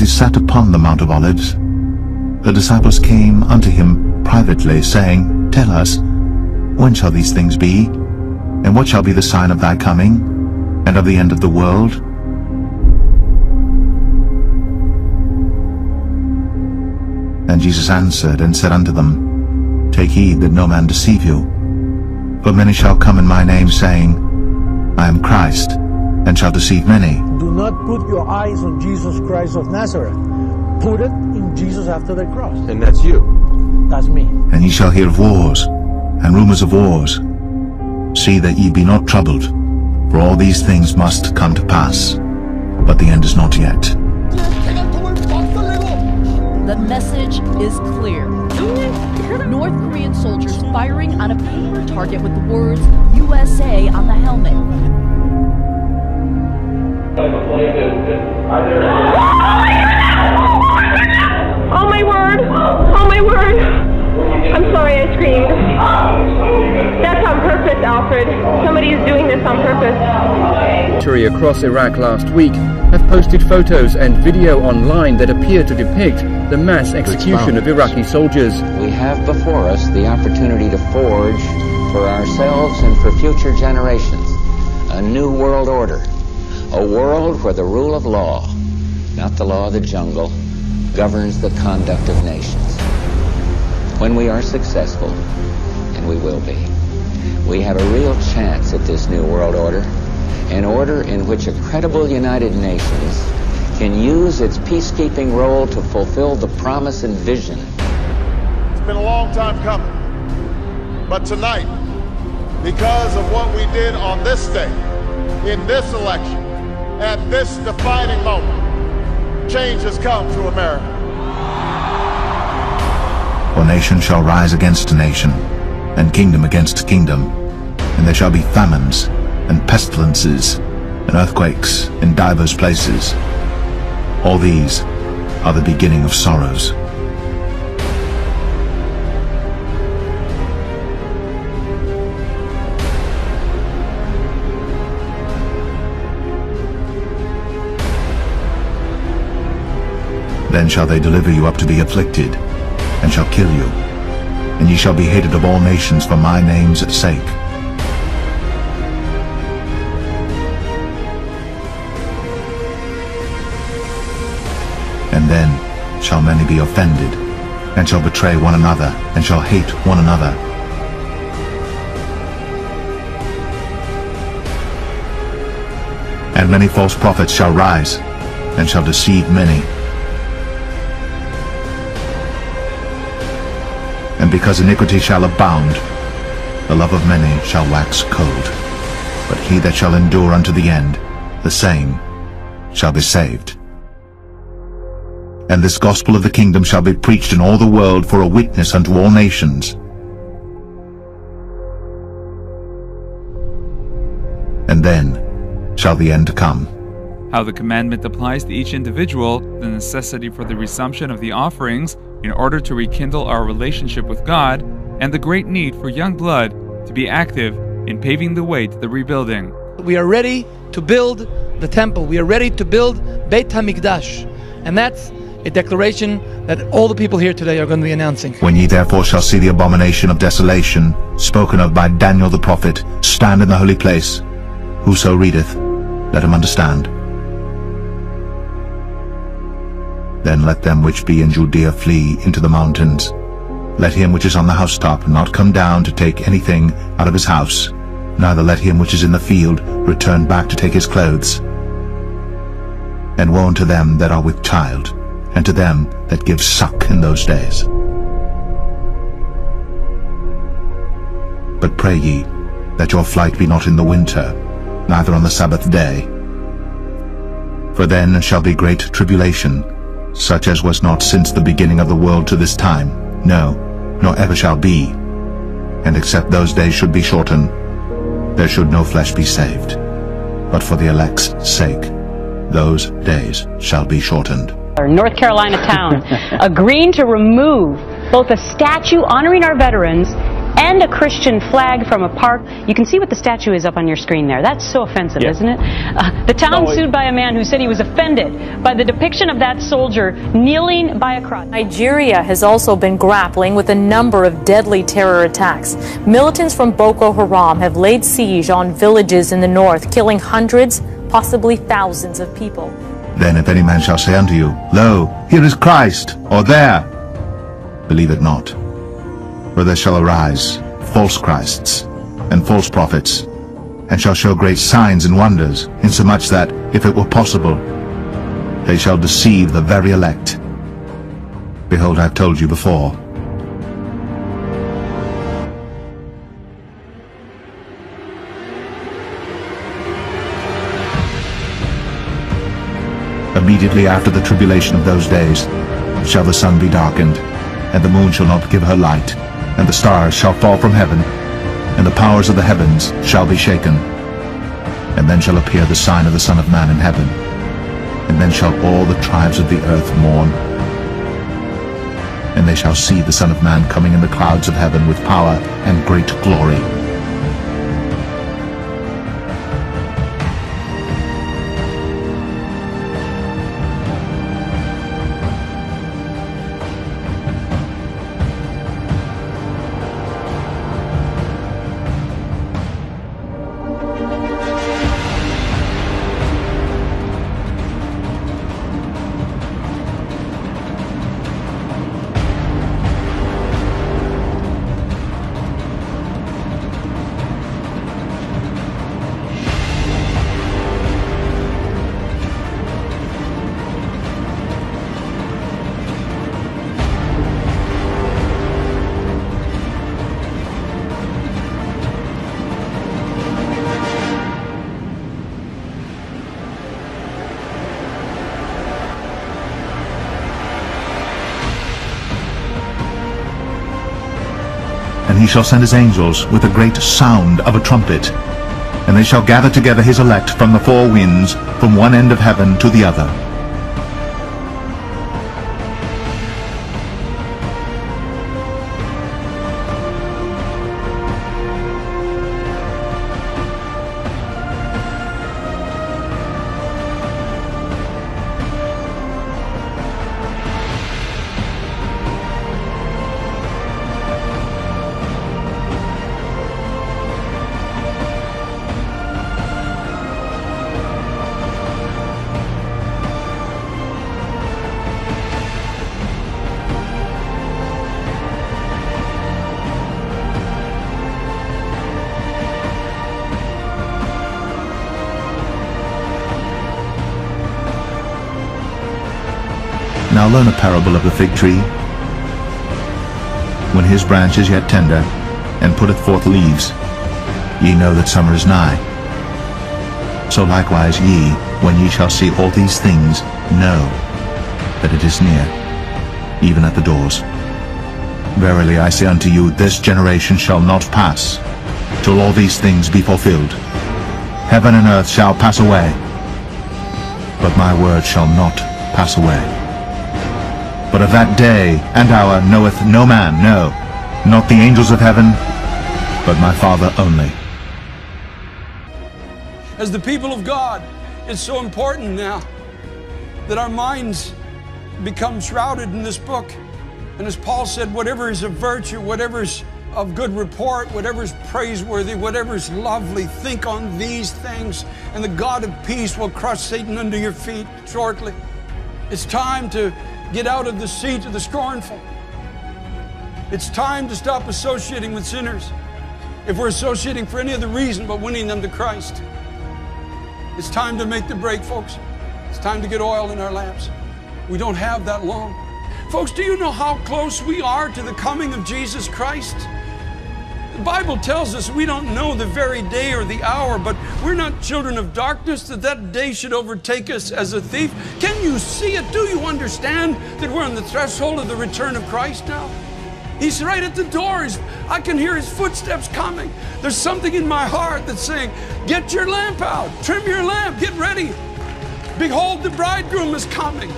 he sat upon the Mount of Olives, the disciples came unto him privately, saying, Tell us, when shall these things be? And what shall be the sign of thy coming, and of the end of the world? And Jesus answered and said unto them, Take heed that no man deceive you. For many shall come in my name, saying, I am Christ, and shall deceive many. Do not put your eyes on Jesus Christ of Nazareth. Put it in Jesus after the cross. And that's you. That's me. And ye shall hear of wars, and rumors of wars. See that ye be not troubled, for all these things must come to pass, but the end is not yet. The message is clear. North Korean soldiers firing on a paper target with the words USA on the helmet. Oh my word! Oh my word! I'm sorry I screamed. That's on purpose, Alfred. Somebody is doing this on purpose. Military across Iraq last week have posted photos and video online that appear to depict the mass execution of Iraqi soldiers. We have before us the opportunity to forge for ourselves and for future generations a new world order. A world where the rule of law, not the law of the jungle, governs the conduct of nations. When we are successful, and we will be, we have a real chance at this new world order, an order in which a credible United Nations can use its peacekeeping role to fulfill the promise and vision. It's been a long time coming, but tonight, because of what we did on this day, in this election, at this defining moment, change has come to America. For nation shall rise against nation, and kingdom against kingdom, and there shall be famines, and pestilences, and earthquakes in divers places. All these are the beginning of sorrows. Then shall they deliver you up to be afflicted, and shall kill you, and ye shall be hated of all nations for my name's sake. And then shall many be offended, and shall betray one another, and shall hate one another. And many false prophets shall rise, and shall deceive many. And because iniquity shall abound, the love of many shall wax cold. But he that shall endure unto the end, the same shall be saved. And this gospel of the kingdom shall be preached in all the world for a witness unto all nations. And then shall the end come. How the commandment applies to each individual, the necessity for the resumption of the offerings in order to rekindle our relationship with God, and the great need for young blood to be active in paving the way to the rebuilding. We are ready to build the temple. We are ready to build Beit HaMikdash. And that's a declaration that all the people here today are going to be announcing. When ye therefore shall see the abomination of desolation, spoken of by Daniel the prophet, stand in the holy place, whoso readeth, let him understand. Then let them which be in Judea flee into the mountains. Let him which is on the housetop not come down to take anything out of his house, neither let him which is in the field return back to take his clothes. And woe unto them that are with child, and to them that give suck in those days. But pray ye that your flight be not in the winter, neither on the Sabbath day. For then shall be great tribulation, such as was not since the beginning of the world to this time, no, nor ever shall be. And except those days should be shortened, there should no flesh be saved. But for the elect's sake, those days shall be shortened. North Carolina town agreeing to remove both a statue honoring our veterans and a Christian flag from a park. You can see what the statue is up on your screen there. That's so offensive, isn't it? The town sued by a man who said he was offended by the depiction of that soldier kneeling by a cross. Nigeria has also been grappling with a number of deadly terror attacks. Militants from Boko Haram have laid siege on villages in the north, killing hundreds, possibly thousands of people. Then if any man shall say unto you, Lo, here is Christ, or there, believe it not. For there shall arise false Christs and false prophets, and shall show great signs and wonders, insomuch that, if it were possible, they shall deceive the very elect. Behold, I have told you before. Immediately after the tribulation of those days shall the sun be darkened, and the moon shall not give her light, and the stars shall fall from heaven, and the powers of the heavens shall be shaken. And then shall appear the sign of the Son of Man in heaven, and then shall all the tribes of the earth mourn. And they shall see the Son of Man coming in the clouds of heaven with power and great glory. And he shall send his angels with a great sound of a trumpet, and they shall gather together his elect from the four winds, from one end of heaven to the other. Now learn a parable of the fig tree. When his branch is yet tender, and putteth forth leaves, ye know that summer is nigh. So likewise ye, when ye shall see all these things, know that it is near, even at the doors. Verily I say unto you, this generation shall not pass, till all these things be fulfilled. Heaven and earth shall pass away, but my word shall not pass away. But of that day and hour knoweth no man, no, not the angels of heaven, but my Father only. As the people of God, it's so important now that our minds become shrouded in this book. And as Paul said, whatever is of virtue, whatever is of good report, whatever is praiseworthy, whatever is lovely, think on these things, and the God of peace will crush Satan under your feet shortly. It's time to get out of the seat of the scornful. It's time to stop associating with sinners if we're associating for any other reason but winning them to Christ. It's time to make the break, folks. It's time to get oil in our lamps. We don't have that long. Folks, do you know how close we are to the coming of Jesus Christ? The Bible tells us we don't know the very day or the hour, but we're not children of darkness that that day should overtake us as a thief. Can you see it? Do you understand that we're on the threshold of the return of Christ now? He's right at the door. I can hear his footsteps coming. There's something in my heart that's saying, get your lamp out, trim your lamp, get ready. Behold, the bridegroom is coming.